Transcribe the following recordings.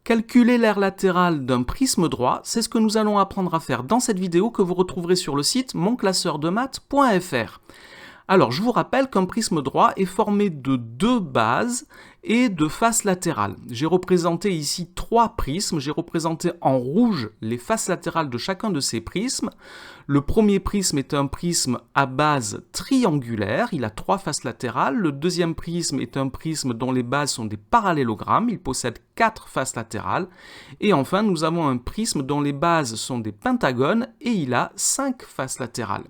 Calculer l'aire latérale d'un prisme droit, c'est ce que nous allons apprendre à faire dans cette vidéo que vous retrouverez sur le site monclasseurdemaths.fr. Alors, je vous rappelle qu'un prisme droit est formé de deux bases et de faces latérales. J'ai représenté ici trois prismes. J'ai représenté en rouge les faces latérales de chacun de ces prismes. Le premier prisme est un prisme à base triangulaire. Il a trois faces latérales. Le deuxième prisme est un prisme dont les bases sont des parallélogrammes. Il possède quatre faces latérales. Et enfin, nous avons un prisme dont les bases sont des pentagones et il a 5 faces latérales.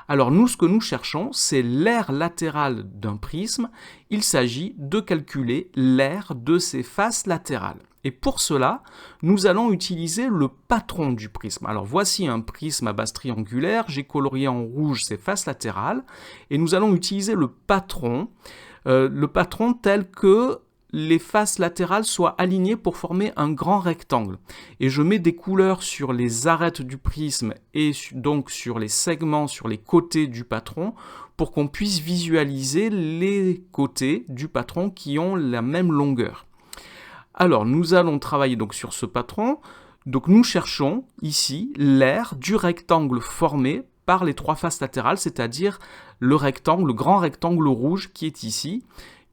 Alors nous, ce que nous cherchons, c'est l'aire latérale d'un prisme. Il s'agit de calculer l'aire de ses faces latérales. Et pour cela, nous allons utiliser le patron du prisme. Alors voici un prisme à base triangulaire. J'ai colorié en rouge ses faces latérales. Et nous allons utiliser le patron tel que les faces latérales soient alignées pour former un grand rectangle. Et je mets des couleurs sur les arêtes du prisme et donc sur les segments, sur les côtés du patron pour qu'on puisse visualiser les côtés du patron qui ont la même longueur. Alors, nous allons travailler donc sur ce patron. Donc, nous cherchons ici l'aire du rectangle formé par les trois faces latérales, c'est-à-dire le grand rectangle rouge qui est ici,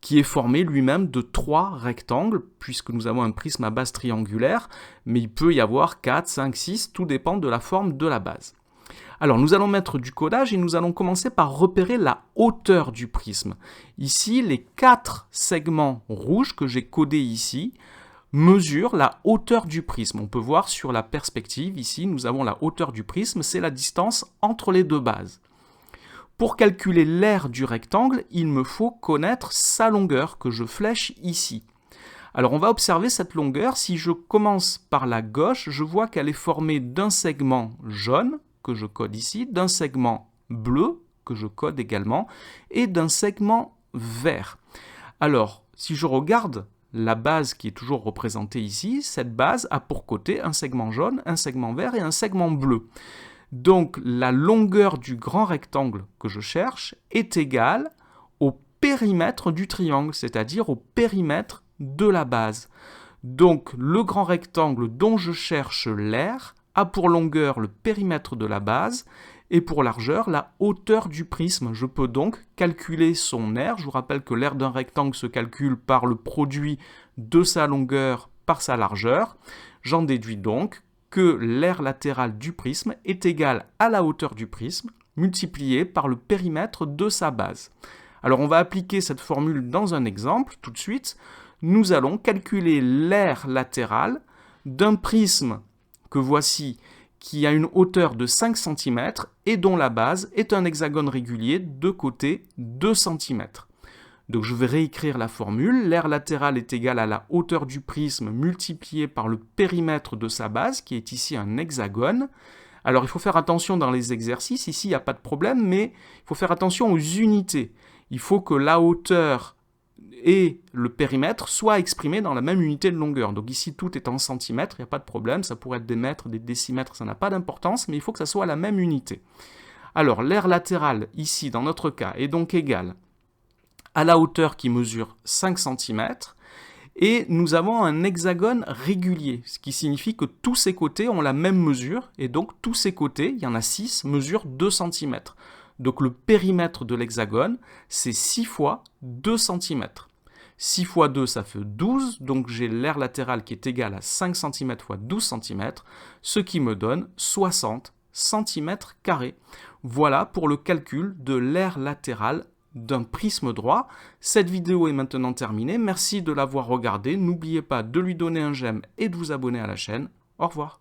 qui est formé lui-même de trois rectangles, puisque nous avons un prisme à base triangulaire, mais il peut y avoir 4, 5, 6, tout dépend de la forme de la base. Alors nous allons mettre du codage et nous allons commencer par repérer la hauteur du prisme. Ici, les 4 segments rouges que j'ai codés ici mesurent la hauteur du prisme. On peut voir sur la perspective, ici, nous avons la hauteur du prisme, c'est la distance entre les deux bases. Pour calculer l'aire du rectangle, il me faut connaître sa longueur que je flèche ici. Alors on va observer cette longueur. Si je commence par la gauche, je vois qu'elle est formée d'un segment jaune, que je code ici, d'un segment bleu, que je code également, et d'un segment vert. Alors, si je regarde la base qui est toujours représentée ici, cette base a pour côté un segment jaune, un segment vert et un segment bleu. Donc la longueur du grand rectangle que je cherche est égale au périmètre du triangle, c'est-à-dire au périmètre de la base. Donc le grand rectangle dont je cherche l'aire a pour longueur le périmètre de la base et pour largeur la hauteur du prisme. Je peux donc calculer son aire. Je vous rappelle que l'aire d'un rectangle se calcule par le produit de sa longueur par sa largeur. J'en déduis donc que l'aire latérale du prisme est égale à la hauteur du prisme multipliée par le périmètre de sa base. Alors on va appliquer cette formule dans un exemple tout de suite. Nous allons calculer l'aire latérale d'un prisme que voici qui a une hauteur de 5 cm et dont la base est un hexagone régulier de côté 2 cm. Donc je vais réécrire la formule. L'aire latérale est égale à la hauteur du prisme multipliée par le périmètre de sa base, qui est ici un hexagone. Alors il faut faire attention dans les exercices, ici il n'y a pas de problème, mais il faut faire attention aux unités. Il faut que la hauteur et le périmètre soient exprimés dans la même unité de longueur. Donc ici tout est en centimètres, il n'y a pas de problème, ça pourrait être des mètres, des décimètres, ça n'a pas d'importance, mais il faut que ça soit la même unité. Alors l'aire latérale ici dans notre cas est donc égale à la hauteur qui mesure 5 cm, et nous avons un hexagone régulier, ce qui signifie que tous ses côtés ont la même mesure, et donc tous ses côtés, il y en a 6, mesurent 2 cm. Donc le périmètre de l'hexagone, c'est 6 fois 2 cm. 6 fois 2, ça fait 12, donc j'ai l'aire latérale qui est égale à 5 cm fois 12 cm, ce qui me donne 60 cm². Voilà pour le calcul de l'aire latérale d'un prisme droit. Cette vidéo est maintenant terminée. Merci de l'avoir regardée. N'oubliez pas de lui donner un j'aime et de vous abonner à la chaîne. Au revoir.